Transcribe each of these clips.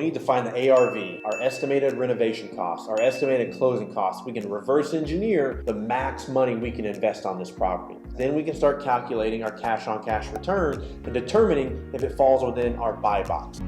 We need to find the ARV, our estimated renovation costs, our estimated closing costs. We can reverse engineer the max money we can invest on this property. Then we can start calculating our cash on cash return and determining if it falls within our buy box.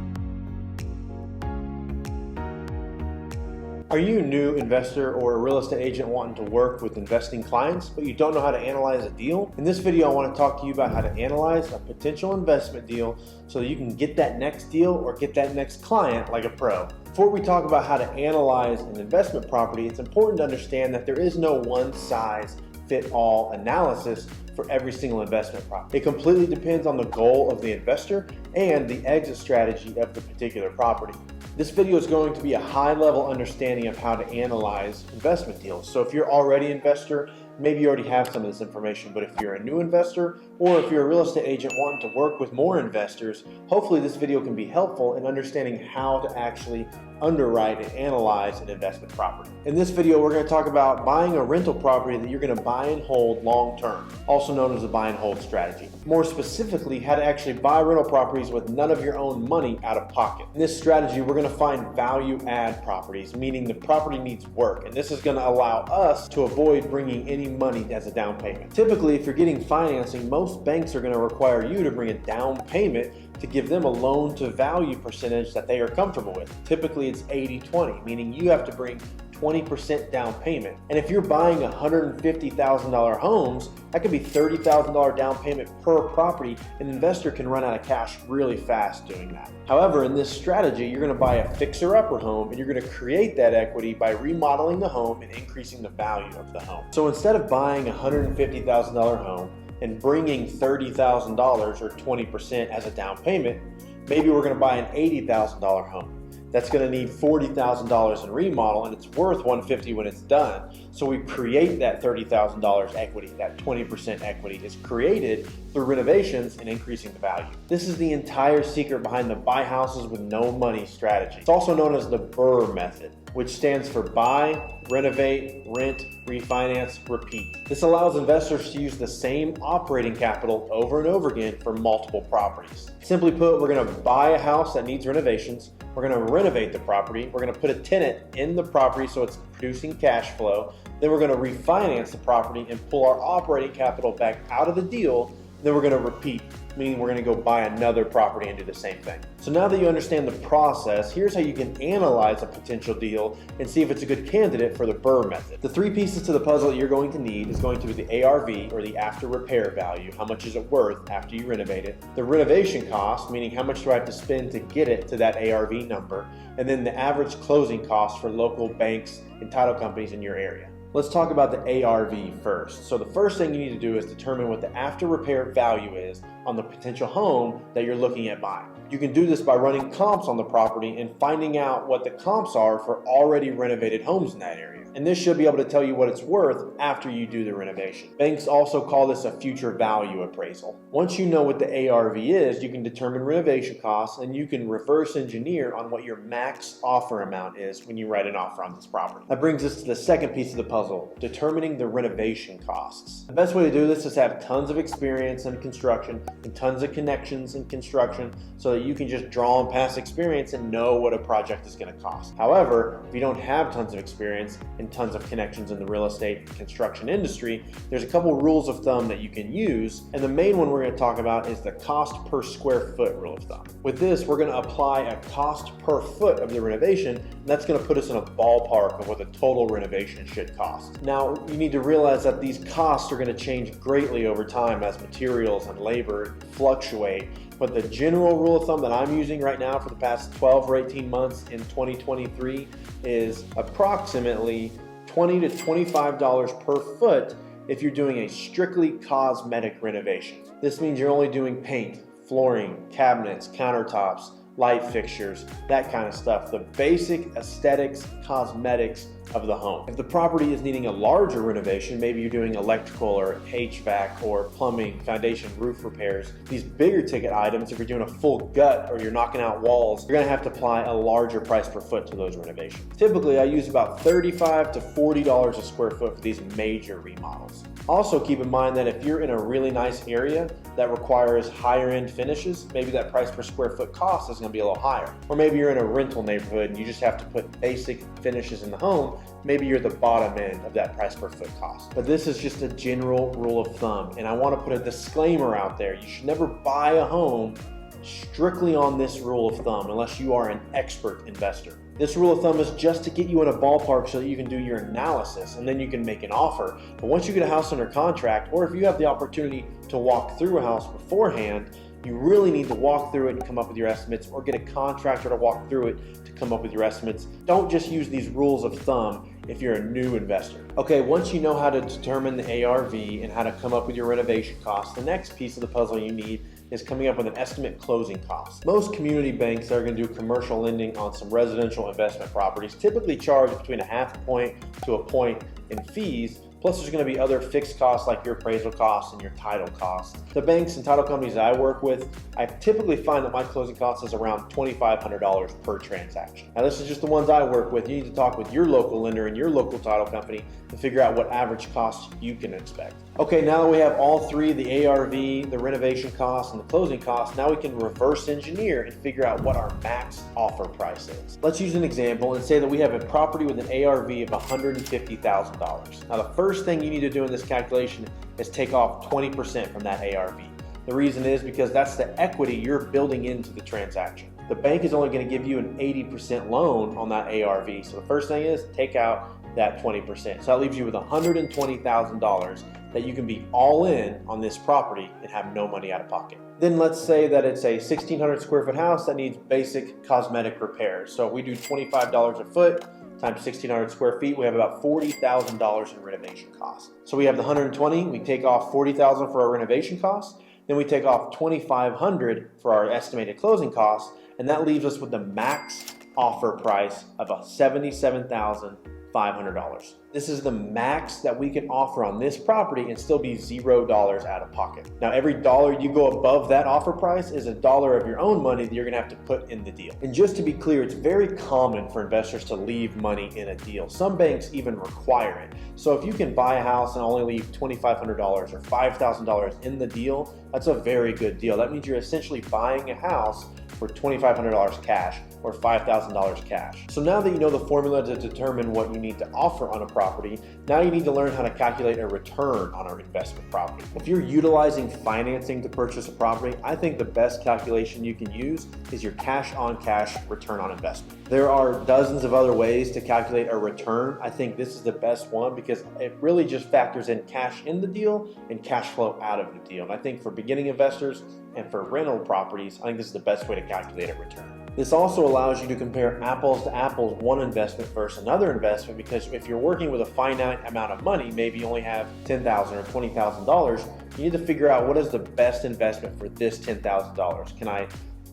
Are you a new investor or a real estate agent wanting to work with investing clients, but you don't know how to analyze a deal? In this video, I want to talk to you about how to analyze a potential investment deal so that you can get that next deal or get that next client like a pro. Before we talk about how to analyze an investment property, it's important to understand that there is no one-size-fits-all analysis for every single investment property. It completely depends on the goal of the investor and the exit strategy of the particular property. This video is going to be a high-level understanding of how to analyze investment deals. So if you're already an investor, maybe you already have some of this information, but if you're a new investor or if you're a real estate agent wanting to work with more investors, hopefully this video can be helpful in understanding how to actually underwrite and analyze an investment property. In this video, we're going to talk about buying a rental property that you're going to buy and hold long term, also known as a buy and hold strategy. More specifically, how to actually buy rental properties with none of your own money out of pocket. In this strategy, we're going to find value add properties, meaning the property needs work, and this is going to allow us to avoid bringing any money as a down payment. Typically, if you're getting financing, most banks are going to require you to bring a down payment to give them a loan to value percentage that they are comfortable with. Typically it's 80-20, meaning you have to bring 20% down payment. And if you're buying $150,000 homes, that could be $30,000 down payment per property. An investor can run out of cash really fast doing that. However, in this strategy, you're going to buy a fixer-upper home and you're going to create that equity by remodeling the home and increasing the value of the home. So instead of buying a $150,000 home and bringing $30,000 or 20% as a down payment, maybe we're going to buy an $80,000 home. That's going to need $40,000 in remodel, and it's worth $150,000 when it's done. So we create that $30,000 equity. That 20% equity is created through renovations and increasing the value. This is the entire secret behind the buy houses with no money strategy. It's also known as the BRRRR method, which stands for buy, renovate, rent, refinance, repeat. This allows investors to use the same operating capital over and over again for multiple properties. Simply put, we're going to buy a house that needs renovations. We're going to renovate the property. We're going to put a tenant in the property so it's producing cash flow. Then we're going to refinance the property and pull our operating capital back out of the deal. Then we're going to repeat, meaning we're going to go buy another property and do the same thing. So now that you understand the process, here's how you can analyze a potential deal and see if it's a good candidate for the BRRRR method. The three pieces to the puzzle that you're going to need is going to be the ARV, or the after repair value. How much is it worth after you renovate it? The renovation cost, meaning how much do I have to spend to get it to that ARV number? And then the average closing cost for local banks and title companies in your area. Let's talk about the ARV first. So the first thing you need to do is determine what the after repair value is on the potential home that you're looking at buying. You can do this by running comps on the property and finding out what the comps are for already renovated homes in that area. And this should be able to tell you what it's worth after you do the renovation. Banks also call this a future value appraisal. Once you know what the ARV is, you can determine renovation costs and you can reverse engineer on what your max offer amount is when you write an offer on this property. That brings us to the second piece of the puzzle, determining the renovation costs. The best way to do this is have tons of experience in construction and tons of connections in construction so that you can just draw on past experience and know what a project is going to cost. However, if you don't have tons of experience and tons of connections in the real estate and construction industry, there's a couple rules of thumb that you can use, and the main one we're going to talk about is the cost per square foot rule of thumb. With this, we're going to apply a cost per foot of the renovation, and that's going to put us in a ballpark of what the total renovation should cost. Now, you need to realize that these costs are going to change greatly over time as materials and labor fluctuate, but the general rule of thumb that I'm using right now for the past 12 or 18 months in 2023 is approximately $20 to $25 per foot if you're doing a strictly cosmetic renovation. This means you're only doing paint, flooring, cabinets, countertops, light fixtures, that kind of stuff. The basic aesthetics, cosmetics of the home. If the property is needing a larger renovation, maybe you're doing electrical or HVAC or plumbing, foundation, roof repairs, these bigger ticket items, if you're doing a full gut or you're knocking out walls, you're gonna have to apply a larger price per foot to those renovations. Typically, I use about $35 to $40 a square foot for these major remodels. Also keep in mind that if you're in a really nice area that requires higher end finishes, maybe that price per square foot cost is going to be a little higher. Or maybe you're in a rental neighborhood and you just have to put basic finishes in the home. Maybe you're the bottom end of that price per foot cost. But this is just a general rule of thumb, and I want to put a disclaimer out there. You should never buy a home strictly on this rule of thumb unless you are an expert investor. This rule of thumb is just to get you in a ballpark so that you can do your analysis and then you can make an offer. But once you get a house under contract, or if you have the opportunity to walk through a house beforehand, you really need to walk through it and come up with your estimates, or get a contractor to walk through it to come up with your estimates. Don't just use these rules of thumb if you're a new investor. Okay, once you know how to determine the ARV and how to come up with your renovation costs, the next piece of the puzzle you need is coming up with an estimate closing cost. Most community banks that are going to do commercial lending on some residential investment properties typically charge between a half a point to a point in fees. Plus, there's going to be other fixed costs like your appraisal costs and your title costs. The banks and title companies I work with, I typically find that my closing cost is around $2,500 per transaction. Now, this is just the ones I work with. You need to talk with your local lender and your local title company to figure out what average costs you can expect. Okay, now that we have all three, the ARV, the renovation costs, and the closing costs, now we can reverse engineer and figure out what our max offer price is. Let's use an example and say that we have a property with an ARV of $150,000. Now, the first thing you need to do in this calculation is take off 20% from that ARV. The reason is because that's the equity you're building into the transaction. The bank is only going to give you an 80% loan on that ARV. So the first thing is take out that 20%. So that leaves you with $120,000 that you can be all in on this property and have no money out of pocket. Then let's say that it's a 1,600 square foot house that needs basic cosmetic repairs. So if we do $25 a foot times 1,600 square feet, we have about $40,000 in renovation costs. So we have the 120, we take off $40,000 for our renovation costs, then we take off $2,500 for our estimated closing costs, and that leaves us with the max offer price of $77,500. This is the max that we can offer on this property and still be $0 out of pocket. Now, every dollar you go above that offer price is a dollar of your own money that you're gonna have to put in the deal. And just to be clear, it's very common for investors to leave money in a deal. Some banks even require it. So if you can buy a house and only leave $2,500 or $5,000 in the deal, that's a very good deal. That means you're essentially buying a house for $2,500 cash or $5,000 cash. So now that you know the formula to determine what you need to offer on a property, now you need to learn how to calculate a return on our investment property. If you're utilizing financing to purchase a property, I think the best calculation you can use is your cash on cash return on investment. There are dozens of other ways to calculate a return. I think this is the best one because it really just factors in cash in the deal and cash flow out of the deal. And I think for beginning investors and for rental properties, I think this is the best way to calculate a return. This also allows you to compare apples to apples, one investment versus another investment, because if you're working with a finite amount of money, maybe you only have $10,000 or $20,000, you need to figure out what is the best investment for this $10,000. Can I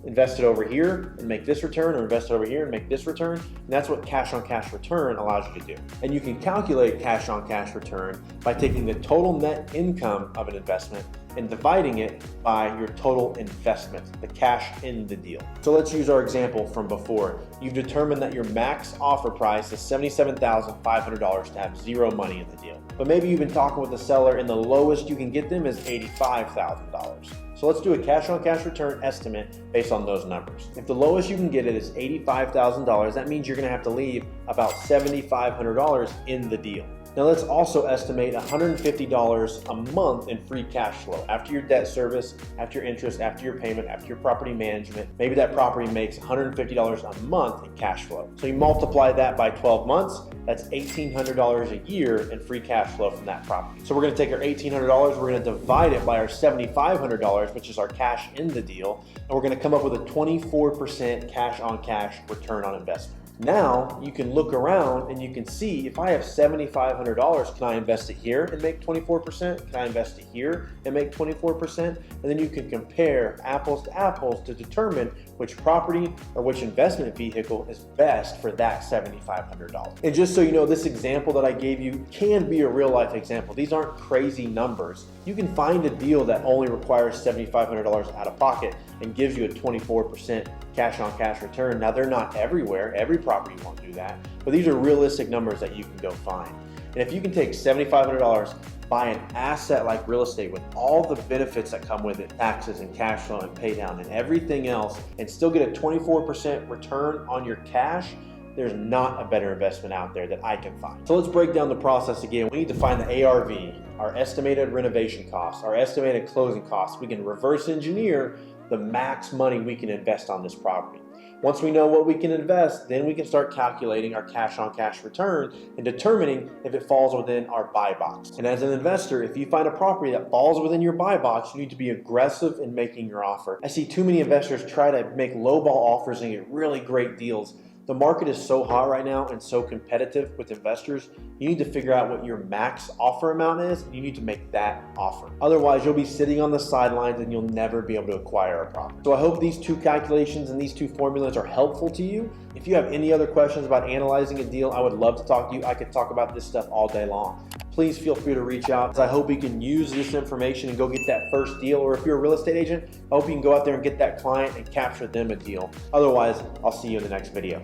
invest it over here and make this return, or invest it over here and make this return? And that's what cash on cash return allows you to do. And you can calculate cash on cash return by taking the total net income of an investment and dividing it by your total investment, the cash in the deal. So let's use our example from before. You've determined that your max offer price is $77,500 to have zero money in the deal. But maybe you've been talking with the seller and the lowest you can get them is $85,000. So let's do a cash on cash return estimate based on those numbers. If the lowest you can get it is $85,000, that means you're gonna have to leave about $7,500 in the deal. Now let's also estimate $150 a month in free cash flow. After your debt service, after your interest, after your payment, after your property management, maybe that property makes $150 a month in cash flow. So you multiply that by 12 months, that's $1,800 a year in free cash flow from that property. So we're gonna take our $1,800, we're gonna divide it by our $7,500, which is our cash in the deal, and we're gonna come up with a 24% cash on cash return on investment. Now you can look around and you can see, if I have $7,500, can I invest it here and make 24%? Can I invest it here and make 24%? And then you can compare apples to apples to determine which property or which investment vehicle is best for that $7,500. And just so you know, this example that I gave you can be a real life example. These aren't crazy numbers. You can find a deal that only requires $7,500 out of pocket and gives you a 24% cash on cash return. Now they're not everywhere. Every property won't do that, but these are realistic numbers that you can go find. And if you can take $7,500, buy an asset like real estate with all the benefits that come with it, taxes and cash flow and pay down and everything else, and still get a 24% return on your cash, there's not a better investment out there that I can find. So let's break down the process again. We need to find the ARV, our estimated renovation costs, our estimated closing costs. We can reverse engineer the max money we can invest on this property. Once we know what we can invest, then we can start calculating our cash on cash return and determining if it falls within our buy box. And as an investor, if you find a property that falls within your buy box, you need to be aggressive in making your offer. I see too many investors try to make lowball offers and get really great deals. The market is so hot right now and so competitive with investors. You need to figure out what your max offer amount is, and you need to make that offer. Otherwise, you'll be sitting on the sidelines and you'll never be able to acquire a property. So I hope these two calculations and these two formulas are helpful to you. If you have any other questions about analyzing a deal, I would love to talk to you. I could talk about this stuff all day long. Please feel free to reach out. I hope you can use this information and go get that first deal. Or if you're a real estate agent, I hope you can go out there and get that client and capture them a deal. Otherwise, I'll see you in the next video.